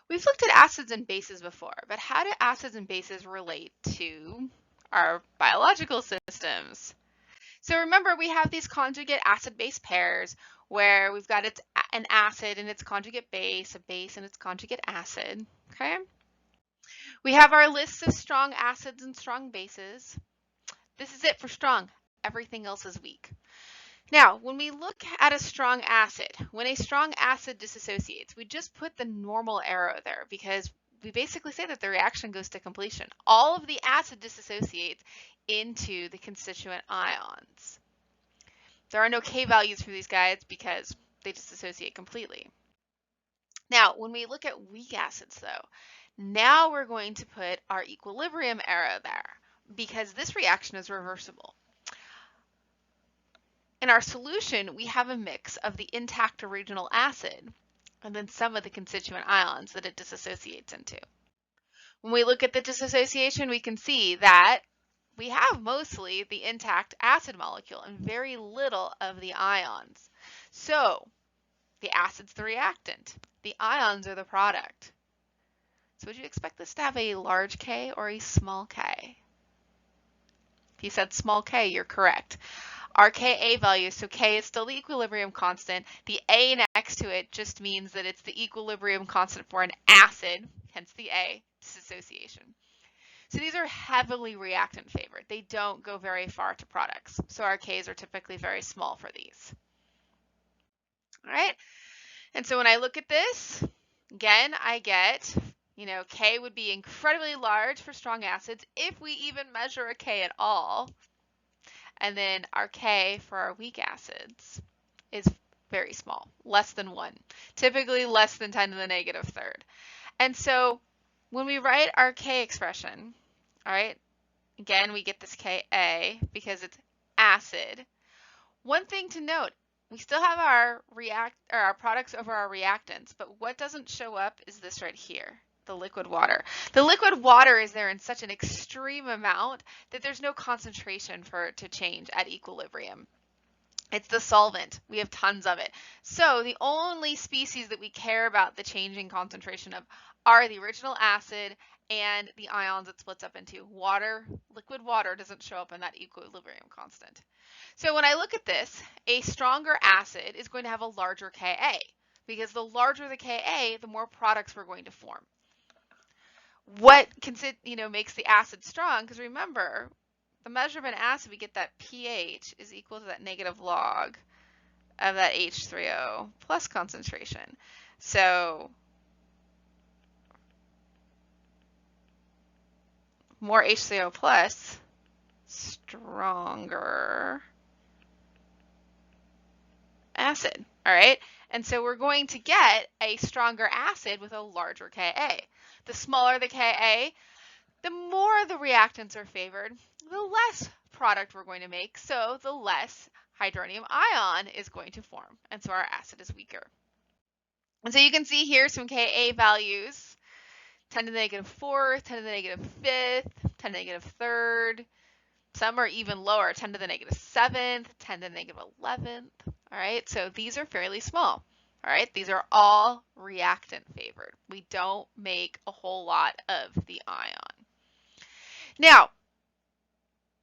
We've looked at acids and bases before, but how do acids and bases relate to our biological systems? So remember, we have these conjugate acid-base pairs where we've got an acid and its conjugate base, a base and its conjugate acid, okay? We have our lists of strong acids and strong bases. This is it for strong. Everything else is weak. Now, when we look at a strong acid, when a strong acid dissociates, we just put the normal arrow there because we basically say that the reaction goes to completion. All of the acid dissociates into the constituent ions. There are no K values for these guys because they dissociate completely. Now, when we look at weak acids though, now we're going to put our equilibrium arrow there because this reaction is reversible. In our solution, we have a mix of the intact original acid and then some of the constituent ions that it dissociates into. When we look at the dissociation, we can see that we have mostly the intact acid molecule and very little of the ions. So the acid's the reactant, the ions are the product. So would you expect this to have a large K or a small K? If you said small k, you're correct. Our Ka value, so K is still the equilibrium constant. The A next to it just means that it's the equilibrium constant for an acid, hence the A, dissociation. So these are heavily reactant favored. They don't go very far to products. So our Ks are typically very small for these. All right. And so when I look at this, again, I get, K would be incredibly large for strong acids if we even measure a K at all. And then our K for our weak acids is very small, less than 1, typically less than 10 to the negative third. And so when we write our K expression, all right, again, we get this Ka because it's acid. One thing to note, we still have our products over our reactants, but what doesn't show up is this right here, the liquid water. The liquid water is there in such an extreme amount that there's no concentration for it to change at equilibrium. It's the solvent. We have tons of it. So the only species that we care about the changing concentration of are the original acid and the ions it splits up into. Water, liquid water doesn't show up in that equilibrium constant. So when I look at this, a stronger acid is going to have a larger Ka because the larger the Ka, the more products we're going to form. What makes the acid strong? Because remember, the measure of an acid, we get that pH is equal to that negative log of that H3O plus concentration. So more H3O plus, stronger acid, all right? And so we're going to get a stronger acid with a larger Ka. The smaller the Ka, the more the reactants are favored, the less product we're going to make, so the less hydronium ion is going to form, and so our acid is weaker. And so you can see here some Ka values, 10 to the negative 4th, 10 to the negative 5th, 10 to the negative 3rd. Some are even lower, 10 to the negative 7th, 10 to the negative 11th. All right, so these are fairly small. All right, these are all reactant favored. We don't make a whole lot of the ion. Now,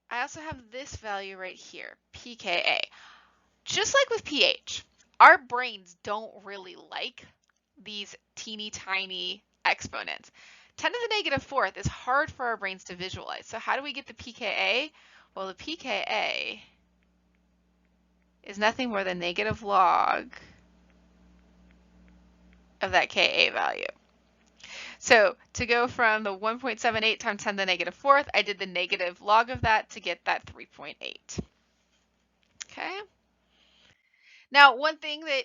I also have this value right here, pKa. Just like with pH, our brains don't really like these teeny tiny exponents. 10 to the negative 4th is hard for our brains to visualize. So how do we get the pKa? Well, the pKa is nothing more than negative log of that Ka value. So to go from the 1.78 times 10 to the negative 4th, I did the negative log of that to get that 3.8. Okay. Now, one thing that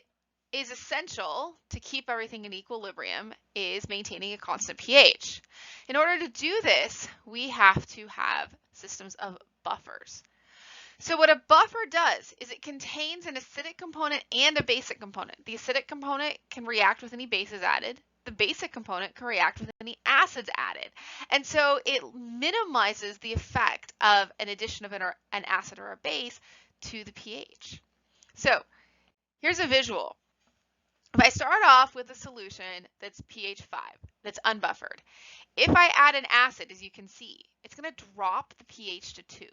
is essential to keep everything in equilibrium is maintaining a constant pH. In order to do this, we have to have systems of buffers. So what a buffer does is it contains an acidic component and a basic component. The acidic component can react with any bases added. The basic component can react with any acids added. And so it minimizes the effect of an addition of an acid or a base to the pH. So here's a visual. If I start off with a solution that's pH 5, that's unbuffered, if I add an acid, as you can see, it's going to drop the pH to 2.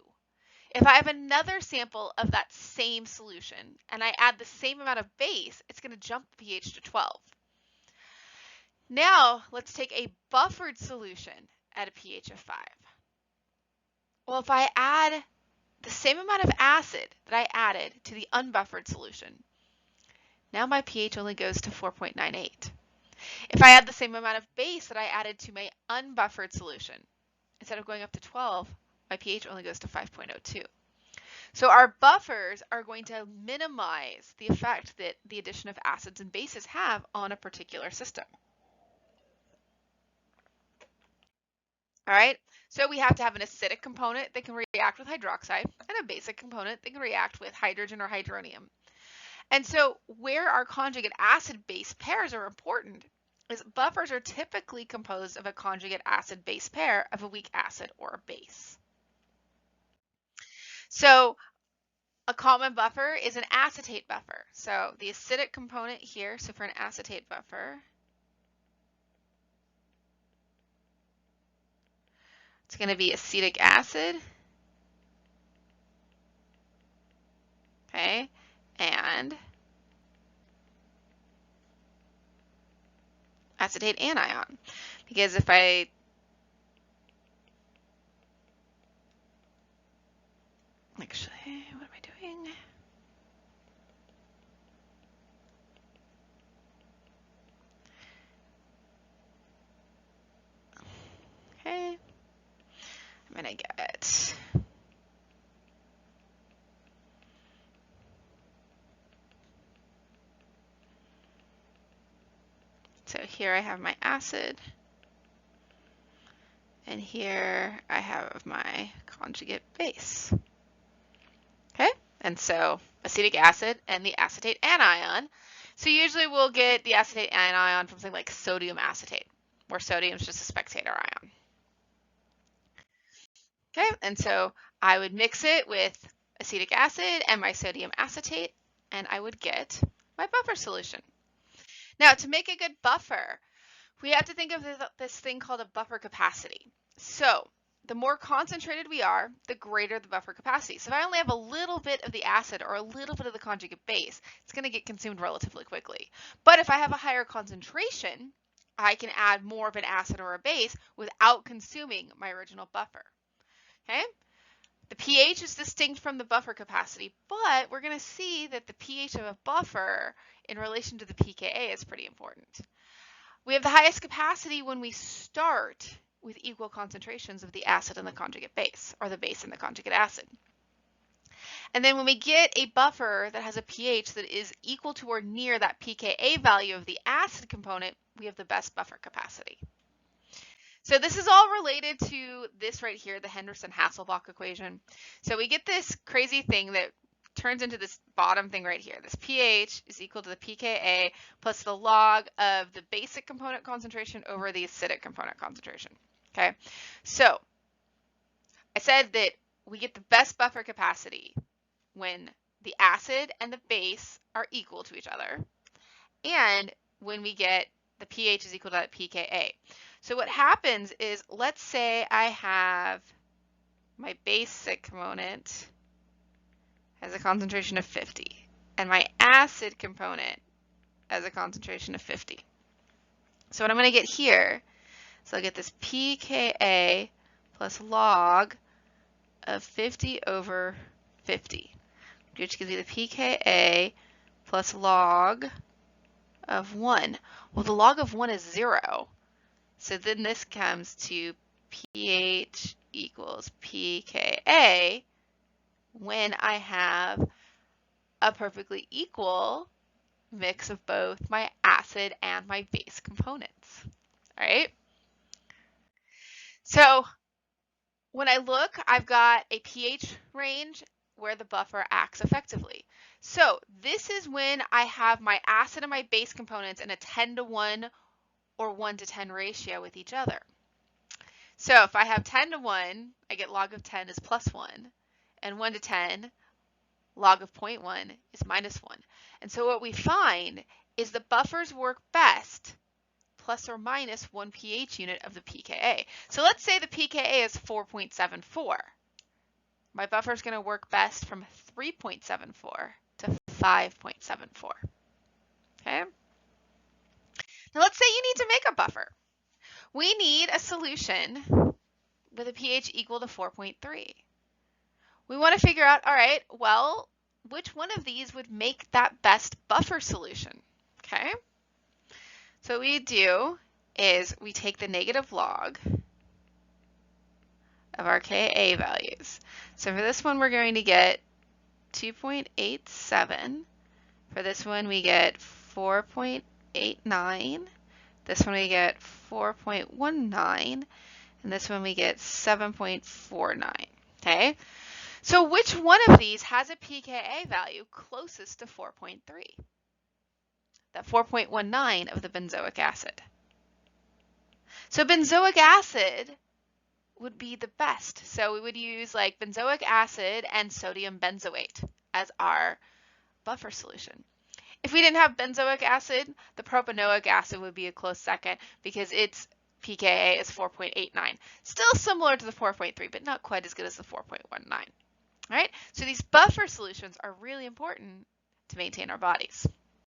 If I have another sample of that same solution and I add the same amount of base, it's going to jump the pH to 12. Now, let's take a buffered solution at a pH of 5. Well, if I add the same amount of acid that I added to the unbuffered solution, now my pH only goes to 4.98. If I add the same amount of base that I added to my unbuffered solution, instead of going up to 12, my pH only goes to 5.02. So our buffers are going to minimize the effect that the addition of acids and bases have on a particular system. All right, so we have to have an acidic component that can react with hydroxide and a basic component that can react with hydrogen or hydronium. And so where our conjugate acid-base pairs are important is buffers are typically composed of a conjugate acid-base pair of a weak acid or a base. So a common buffer is an acetate buffer. So the acidic component here, so for an acetate buffer, it's going to be acetic acid, okay, and acetate anion. Because if I actually, what am I doing? Okay, I'm going to get so here I have my acid, and here I have my conjugate base. Okay, and so acetic acid and the acetate anion. So usually we'll get the acetate anion from something like sodium acetate, where sodium is just a spectator ion. Okay, and so I would mix it with acetic acid and my sodium acetate, and I would get my buffer solution. Now, to make a good buffer, we have to think of this thing called a buffer capacity. So the more concentrated we are, the greater the buffer capacity. So if I only have a little bit of the acid or a little bit of the conjugate base, it's going to get consumed relatively quickly. But if I have a higher concentration, I can add more of an acid or a base without consuming my original buffer. Okay? The pH is distinct from the buffer capacity, but we're going to see that the pH of a buffer in relation to the pKa is pretty important. We have the highest capacity when we start with equal concentrations of the acid and the conjugate base, or the base and the conjugate acid. And then when we get a buffer that has a pH that is equal to or near that pKa value of the acid component, we have the best buffer capacity. So this is all related to this right here, the Henderson-Hasselbalch equation. So we get this crazy thing that turns into this bottom thing right here. This pH is equal to the pKa plus the log of the basic component concentration over the acidic component concentration. Okay, so I said that we get the best buffer capacity when the acid and the base are equal to each other, and when we get the pH is equal to that pKa. So what happens is, let's say I have my basic component has a concentration of 50, and my acid component has a concentration of 50. So what I'm going to get here, so I'll get this pKa plus log of 50 over 50, which gives me the pKa plus log of 1. Well, the log of 1 is 0. So then this comes to pH equals pKa when I have a perfectly equal mix of both my acid and my base components. All right. So when I look, I've got a pH range where the buffer acts effectively. So this is when I have my acid and my base components in a 10-to-1 or 1-to-10 ratio with each other. So if I have 10-to-1, I get log of 10 is plus 1, and 1-to-10, log of 0.1 is minus 1. And so what we find is the buffers work best plus or minus 1 pH unit of the pKa. So let's say the pKa is 4.74. My buffer is going to work best from 3.74 to 5.74. Okay? Now let's say you need to make a buffer. We need a solution with a pH equal to 4.3. We want to figure out, all right, well, which one of these would make that best buffer solution? Okay? So what we do is we take the negative log of our Ka values. So for this one, we're going to get 2.87. For this one, we get 4.89. This one we get 4.19. And this one we get 7.49. Okay? So which one of these has a pKa value closest to 4.3? That 4.19 of the benzoic acid. So benzoic acid would be the best. So we would use like benzoic acid and sodium benzoate as our buffer solution. If we didn't have benzoic acid, the propanoic acid would be a close second because its pKa is 4.89. Still similar to the 4.3, but not quite as good as the 4.19. All right, so these buffer solutions are really important to maintain our bodies.